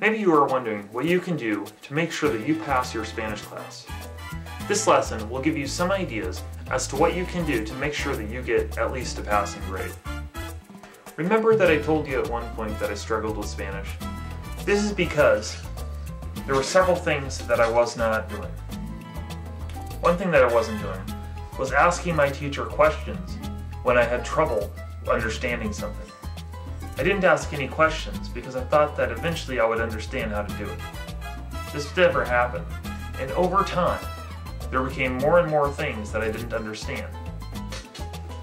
Maybe you are wondering what you can do to make sure that you pass your Spanish class. This lesson will give you some ideas as to what you can do to make sure that you get at least a passing grade. Remember that I told you at one point that I struggled with Spanish? This is because there were several things that I was not doing. One thing that I wasn't doing was asking my teacher questions when I had trouble understanding something. I didn't ask any questions because I thought that eventually I would understand how to do it. This never happened, and over time, there became more and more things that I didn't understand.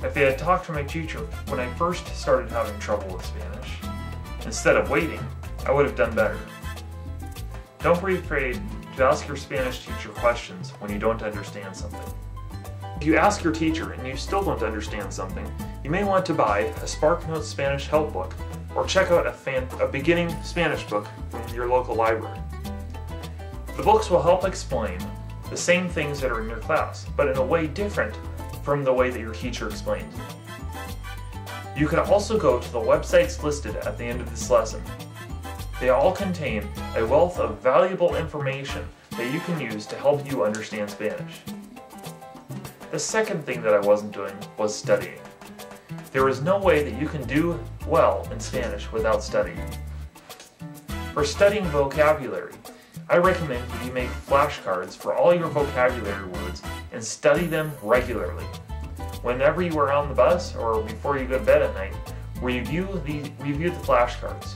If I had talked to my teacher when I first started having trouble with Spanish, instead of waiting, I would have done better. Don't be afraid to ask your Spanish teacher questions when you don't understand something. If you ask your teacher and you still don't understand something, you may want to buy a SparkNotes Spanish help book or check out a beginning Spanish book from your local library. The books will help explain the same things that are in your class, but in a way different from the way that your teacher explains it. You can also go to the websites listed at the end of this lesson. They all contain a wealth of valuable information that you can use to help you understand Spanish. The second thing that I wasn't doing was studying. There is no way that you can do well in Spanish without studying. For studying vocabulary, I recommend that you make flashcards for all your vocabulary words and study them regularly. Whenever you are on the bus or before you go to bed at night, review the flashcards.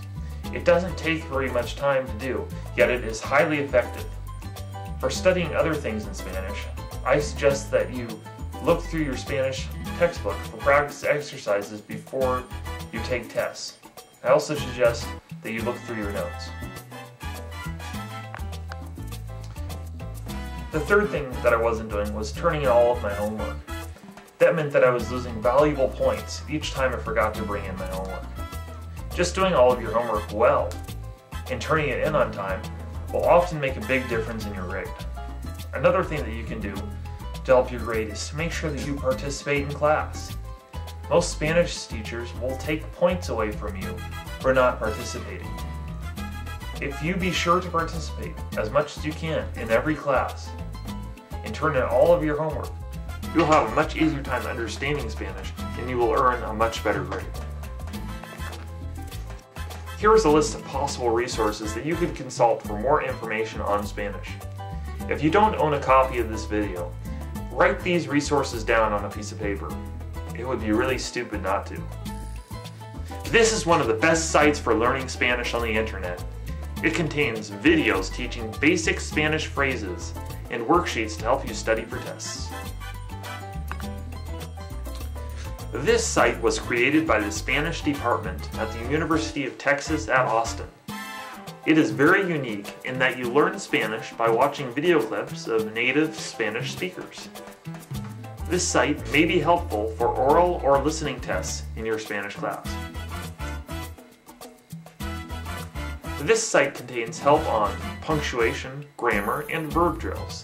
It doesn't take very much time to do, yet it is highly effective. For studying other things in Spanish, I suggest that you look through your Spanish textbook for practice exercises before you take tests. I also suggest that you look through your notes. The third thing that I wasn't doing was turning in all of my homework. That meant that I was losing valuable points each time I forgot to bring in my homework. Just doing all of your homework well and turning it in on time will often make a big difference in your grade. Another thing that you can do to help your grade is to make sure that you participate in class. Most Spanish teachers will take points away from you for not participating. If you be sure to participate as much as you can in every class and turn in all of your homework, you'll have a much easier time understanding Spanish and you will earn a much better grade. Here is a list of possible resources that you could consult for more information on Spanish. If you don't own a copy of this video, write these resources down on a piece of paper. It would be really stupid not to. This is one of the best sites for learning Spanish on the internet. It contains videos teaching basic Spanish phrases and worksheets to help you study for tests. This site was created by the Spanish department at the University of Texas at Austin. It is very unique in that you learn Spanish by watching video clips of native Spanish speakers. This site may be helpful for oral or listening tests in your Spanish class. This site contains help on punctuation, grammar, and verb drills.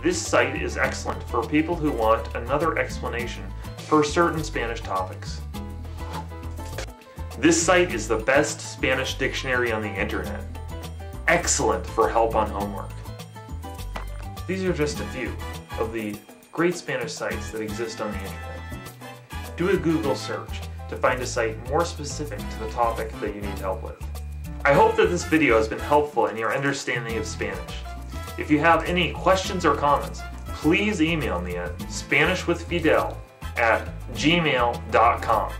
This site is excellent for people who want another explanation for certain Spanish topics. This site is the best Spanish dictionary on the internet. Excellent for help on homework. These are just a few of the great Spanish sites that exist on the internet. Do a Google search to find a site more specific to the topic that you need help with. I hope that this video has been helpful in your understanding of Spanish. If you have any questions or comments, please email me at SpanishWithFidel@gmail.com.